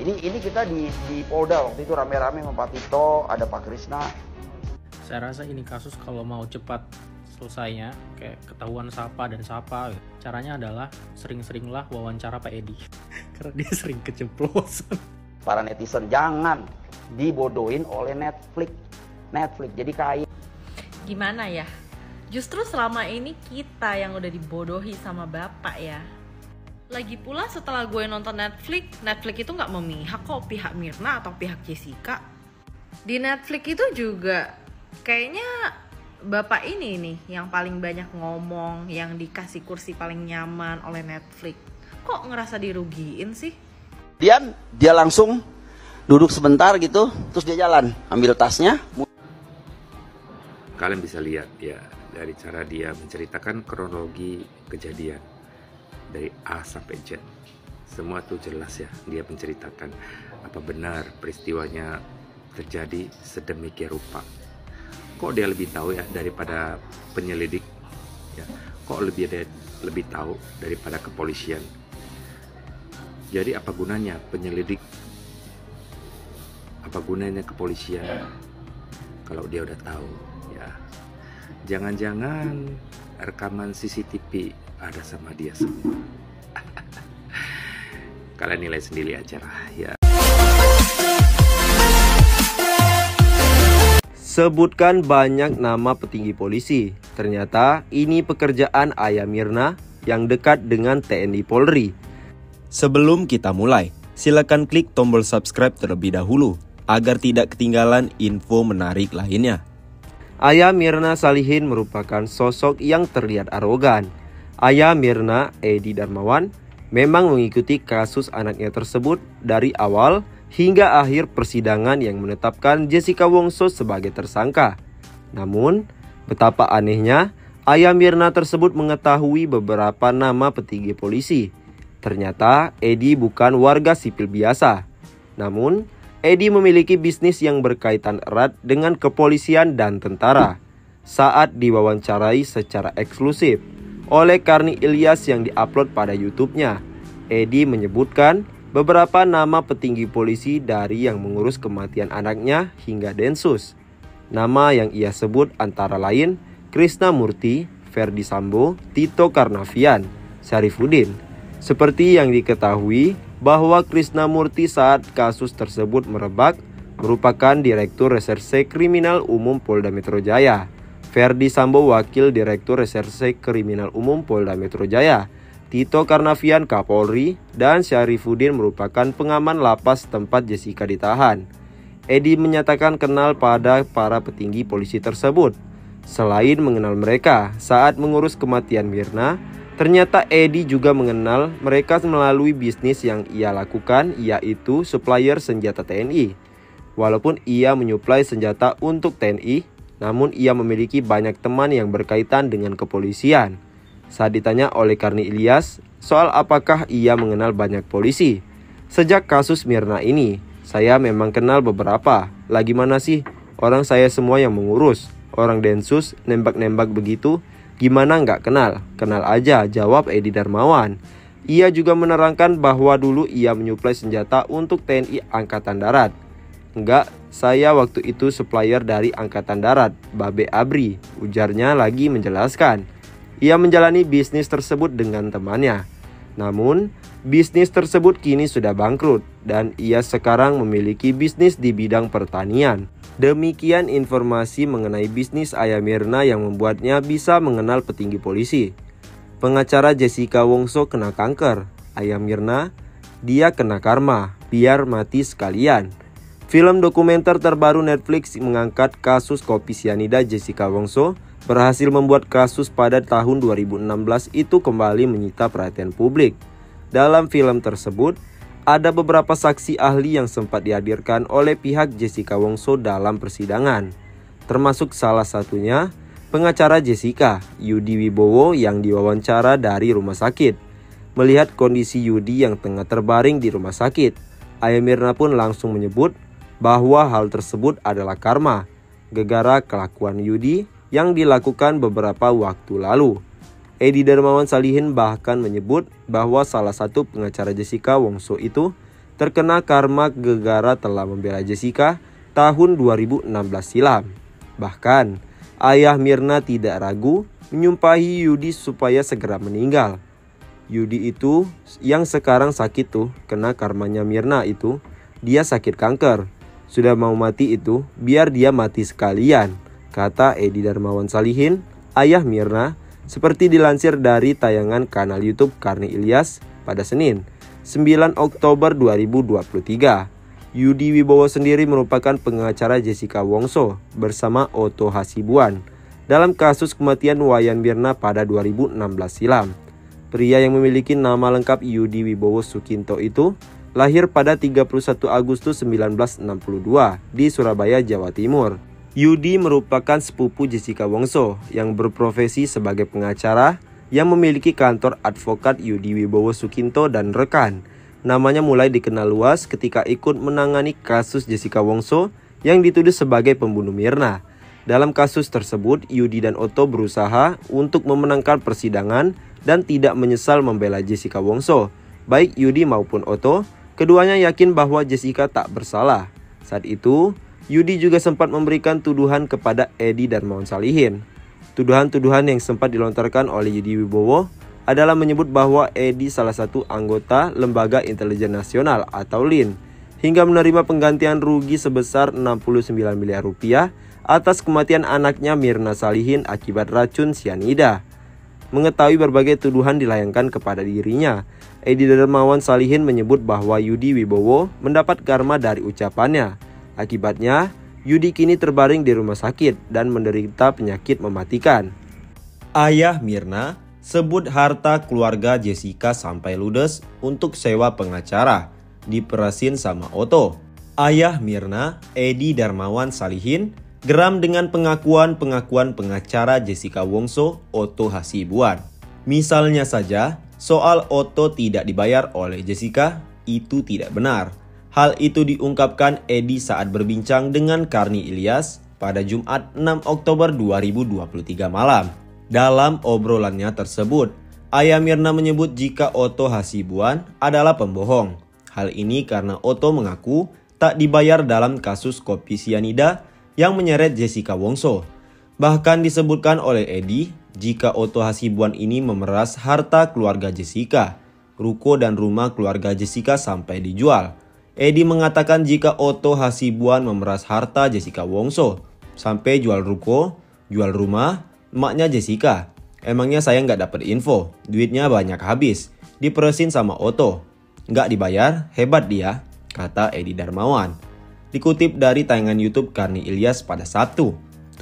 Ini kita di Polda waktu itu rame-rame sama Pak Tito, ada Pak Krisna. Saya rasa ini kasus kalau mau cepat selesainya, kayak ketahuan siapa dan siapa, caranya adalah sering-seringlah wawancara Pak Edi. Karena dia sering keceplosan. Para netizen jangan dibodohin oleh Netflix. Jadi kayak gimana ya? Justru selama ini kita yang udah dibodohi sama bapak ya. Lagi pula setelah gue nonton Netflix itu nggak memihak kok pihak Mirna atau pihak Jessica. Di Netflix itu juga kayaknya bapak ini nih yang paling banyak ngomong, yang dikasih kursi paling nyaman oleh Netflix. Kok ngerasa dirugiin sih? Dia langsung duduk sebentar gitu, terus dia jalan, ambil tasnya. Kalian bisa lihat ya dari cara dia menceritakan kronologi kejadian dari A sampai Z. Semua tuh jelas ya, dia menceritakan apa benar peristiwanya terjadi sedemikian rupa. Kok dia lebih tahu ya daripada penyelidik ya? Kok lebih tahu daripada kepolisian? Jadi apa gunanya penyelidik? Apa gunanya kepolisian kalau dia udah tahu ya? Jangan-jangan rekaman CCTV ada sama dia semua. Kalian nilai sendiri aja lah ya. Sebutkan banyak nama petinggi polisi. Ternyata ini pekerjaan Ayah Mirna yang dekat dengan TNI Polri. Sebelum kita mulai, silakan klik tombol subscribe terlebih dahulu agar tidak ketinggalan info menarik lainnya. Ayah Mirna Salihin merupakan sosok yang terlihat arogan. Ayah Mirna, Edi Darmawan, memang mengikuti kasus anaknya tersebut dari awal hingga akhir persidangan yang menetapkan Jessica Wongso sebagai tersangka. Namun, betapa anehnya, Ayah Mirna tersebut mengetahui beberapa nama petinggi polisi. Ternyata Edi bukan warga sipil biasa. Namun, Edi memiliki bisnis yang berkaitan erat dengan kepolisian dan tentara. Saat diwawancarai secara eksklusif oleh Karni Ilyas yang diupload pada YouTube-nya, Edi menyebutkan beberapa nama petinggi polisi dari yang mengurus kematian anaknya hingga Densus. Nama yang ia sebut antara lain Krisna Murty, Ferdi Sambo, Tito Karnavian, Syarifudin. Seperti yang diketahui bahwa Krisna Murty saat kasus tersebut merebak merupakan Direktur Reserse Kriminal Umum Polda Metro Jaya. Ferdi Sambo Wakil Direktur Reserse Kriminal Umum Polda Metro Jaya. Tito Karnavian Kapolri, dan Syarifudin merupakan pengaman lapas tempat Jessica ditahan. Edi menyatakan kenal pada para petinggi polisi tersebut. Selain mengenal mereka saat mengurus kematian Mirna, ternyata Edi juga mengenal mereka melalui bisnis yang ia lakukan, yaitu supplier senjata TNI. Walaupun ia menyuplai senjata untuk TNI, namun ia memiliki banyak teman yang berkaitan dengan kepolisian. Saat ditanya oleh Karni Ilyas soal apakah ia mengenal banyak polisi, sejak kasus Mirna ini, saya memang kenal beberapa. Lagi mana sih? Orang saya semua yang mengurus. Orang Densus nembak-nembak begitu, gimana nggak kenal? Kenal aja, jawab Edi Darmawan. Ia juga menerangkan bahwa dulu ia menyuplai senjata untuk TNI Angkatan Darat. Enggak, saya waktu itu supplier dari Angkatan Darat, Babe Abri, ujarnya lagi menjelaskan. Ia menjalani bisnis tersebut dengan temannya. Namun, bisnis tersebut kini sudah bangkrut dan ia sekarang memiliki bisnis di bidang pertanian. Demikian informasi mengenai bisnis Ayah Mirna yang membuatnya bisa mengenal petinggi polisi. Pengacara Jessica Wongso kena kanker. Ayah Mirna, dia kena karma, biar mati sekalian. Film dokumenter terbaru Netflix mengangkat kasus kopi sianida Jessica Wongso berhasil membuat kasus pada tahun 2016 itu kembali menyita perhatian publik. Dalam film tersebut, ada beberapa saksi ahli yang sempat dihadirkan oleh pihak Jessica Wongso dalam persidangan. Termasuk salah satunya pengacara Jessica, Yudi Wibowo yang diwawancara dari rumah sakit. Melihat kondisi Yudi yang tengah terbaring di rumah sakit, Ayah Mirna pun langsung menyebut bahwa hal tersebut adalah karma, gegara kelakuan Yudi yang dilakukan beberapa waktu lalu. Edi Darmawan Salihin bahkan menyebut bahwa salah satu pengacara Jessica Wongso itu terkena karma gegara telah membela Jessica tahun 2016 silam. Bahkan, ayah Mirna tidak ragu menyumpahi Yudi supaya segera meninggal. Yudi itu yang sekarang sakit tuh, kena karmanya Mirna itu, dia sakit kanker. Sudah mau mati itu, biar dia mati sekalian, kata Edi Darmawan Salihin, ayah Mirna, seperti dilansir dari tayangan kanal YouTube Karni Ilyas pada Senin, 9 Oktober 2023. Yudi Wibowo sendiri merupakan pengacara Jessica Wongso bersama Otto Hasibuan dalam kasus kematian Wayan Mirna pada 2016 silam. Pria yang memiliki nama lengkap Yudi Wibowo Sukinto itu lahir pada 31 Agustus 1962 di Surabaya, Jawa Timur. Yudi merupakan sepupu Jessica Wongso yang berprofesi sebagai pengacara yang memiliki kantor advokat Yudi Wibowo Sukinto dan rekan. Namanya mulai dikenal luas ketika ikut menangani kasus Jessica Wongso yang dituduh sebagai pembunuh Mirna. Dalam kasus tersebut, Yudi dan Otto berusaha untuk memenangkan persidangan dan tidak menyesal membela Jessica Wongso. Baik Yudi maupun Otto, keduanya yakin bahwa Jessica tak bersalah. Saat itu, Yudi juga sempat memberikan tuduhan kepada Edi Darmawan Salihin. Tuduhan-tuduhan yang sempat dilontarkan oleh Yudi Wibowo adalah menyebut bahwa Edi salah satu anggota Lembaga Intelijen Nasional atau LIN, hingga menerima penggantian rugi sebesar 69 miliar rupiah atas kematian anaknya Mirna Salihin akibat racun sianida. Mengetahui berbagai tuduhan dilayangkan kepada dirinya, Edi Darmawan Salihin menyebut bahwa Yudi Wibowo mendapat karma dari ucapannya. Akibatnya, Yudi kini terbaring di rumah sakit dan menderita penyakit mematikan. Ayah Mirna sebut harta keluarga Jessica sampai ludes untuk sewa pengacara, diperasin sama Otto. Ayah Mirna, Edi Darmawan Salihin, geram dengan pengakuan pengacara Jessica Wongso, Otto Hasibuan. Misalnya saja, soal Otto tidak dibayar oleh Jessica, itu tidak benar. Hal itu diungkapkan Edi saat berbincang dengan Karni Ilyas pada Jumat 6 Oktober 2023 malam. Dalam obrolannya tersebut, ayah Mirna menyebut jika Otto Hasibuan adalah pembohong. Hal ini karena Otto mengaku tak dibayar dalam kasus kopi sianida yang menyeret Jessica Wongso. Bahkan disebutkan oleh Edi jika Otto Hasibuan ini memeras harta keluarga Jessica. Ruko dan rumah keluarga Jessica sampai dijual. Edi mengatakan jika Otto Hasibuan memeras harta Jessica Wongso sampai jual ruko, jual rumah emaknya Jessica. Emangnya saya nggak dapat info, duitnya banyak habis, diperesin sama Otto. Nggak dibayar, hebat dia, kata Edi Darmawan. Dikutip dari tayangan YouTube Karni Ilyas pada Sabtu,